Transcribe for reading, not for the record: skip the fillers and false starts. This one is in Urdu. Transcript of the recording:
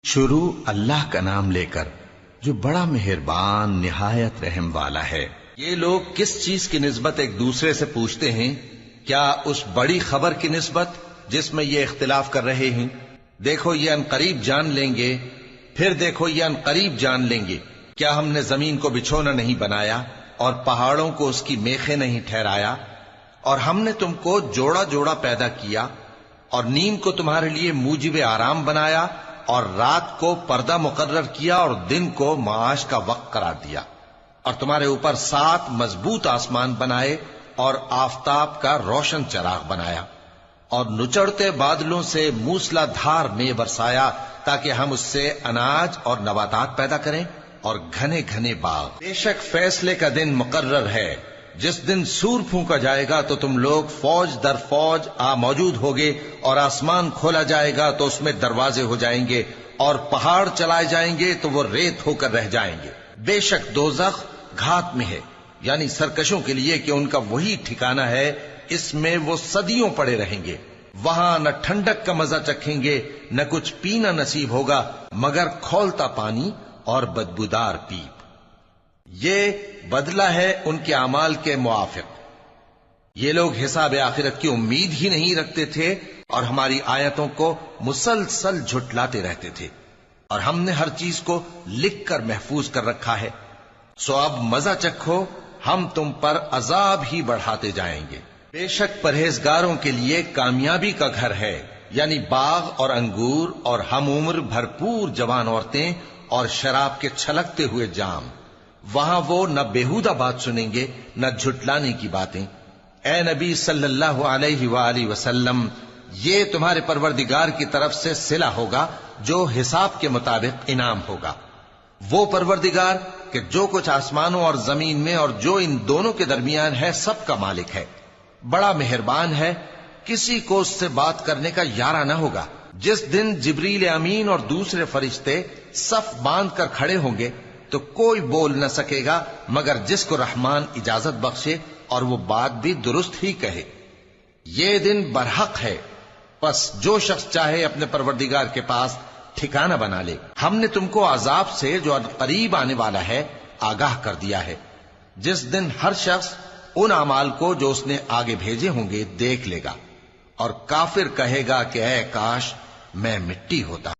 شروع اللہ کا نام لے کر جو بڑا مہربان نہایت رحم والا ہے۔ یہ لوگ کس چیز کی نسبت ایک دوسرے سے پوچھتے ہیں؟ کیا اس بڑی خبر کی نسبت جس میں یہ اختلاف کر رہے ہیں؟ دیکھو یہ انقریب جان لیں گے، پھر دیکھو یہ انقریب جان لیں گے۔ کیا ہم نے زمین کو بچھونا نہیں بنایا اور پہاڑوں کو اس کی میخیں نہیں ٹھہرایا؟ اور ہم نے تم کو جوڑا جوڑا پیدا کیا اور نیند کو تمہارے لیے موجب آرام بنایا اور رات کو پردہ مقرر کیا اور دن کو معاش کا وقت قرار دیا، اور تمہارے اوپر 7 مضبوط آسمان بنائے اور آفتاب کا روشن چراغ بنایا، اور نچڑتے بادلوں سے موسلا دھار میں برسایا تاکہ ہم اس سے اناج اور نباتات پیدا کریں اور گھنے گھنے باغ۔ بے شک فیصلے کا دن مقرر ہے، جس دن سور پھونکا جائے گا تو تم لوگ فوج در فوج موجود ہوگے، اور آسمان کھولا جائے گا تو اس میں دروازے ہو جائیں گے، اور پہاڑ چلائے جائیں گے تو وہ ریت ہو کر رہ جائیں گے۔ بے شک دوزخ گھات میں ہے، یعنی سرکشوں کے لیے کہ ان کا وہی ٹھکانہ ہے، اس میں وہ صدیوں پڑے رہیں گے۔ وہاں نہ ٹھنڈک کا مزہ چکھیں گے، نہ کچھ پینا نصیب ہوگا مگر کھولتا پانی اور بدبودار پیپ۔ یہ بدلہ ہے ان کے اعمال کے موافق۔ یہ لوگ حساب آخرت کی امید ہی نہیں رکھتے تھے اور ہماری آیتوں کو مسلسل جھٹلاتے رہتے تھے، اور ہم نے ہر چیز کو لکھ کر محفوظ کر رکھا ہے۔ سو اب مزہ چکھو، ہم تم پر عذاب ہی بڑھاتے جائیں گے۔ بے شک پرہیزگاروں کے لیے کامیابی کا گھر ہے، یعنی باغ اور انگور اور ہم عمر بھرپور جوان عورتیں اور شراب کے چھلکتے ہوئے جام۔ وہاں وہ نہ بیہودہ بات سنیں گے نہ جھٹلانے کی باتیں۔ اے نبی صلی اللہ علیہ وآلہ وسلم، یہ تمہارے پروردگار کی طرف سے صلہ ہوگا جو حساب کے مطابق انعام ہوگا۔ وہ پروردگار کہ جو کچھ آسمانوں اور زمین میں اور جو ان دونوں کے درمیان ہے سب کا مالک ہے، بڑا مہربان ہے، کسی کو اس سے بات کرنے کا یارہ نہ ہوگا۔ جس دن جبریل امین اور دوسرے فرشتے صف باندھ کر کھڑے ہوں گے تو کوئی بول نہ سکے گا مگر جس کو رحمان اجازت بخشے، اور وہ بات بھی درست ہی کہے۔ یہ دن برحق ہے، پس جو شخص چاہے اپنے پروردگار کے پاس ٹھکانہ بنا لے۔ ہم نے تم کو عذاب سے جو قریب آنے والا ہے آگاہ کر دیا ہے، جس دن ہر شخص ان اعمال کو جو اس نے آگے بھیجے ہوں گے دیکھ لے گا، اور کافر کہے گا کہ اے کاش میں مٹی ہوتا۔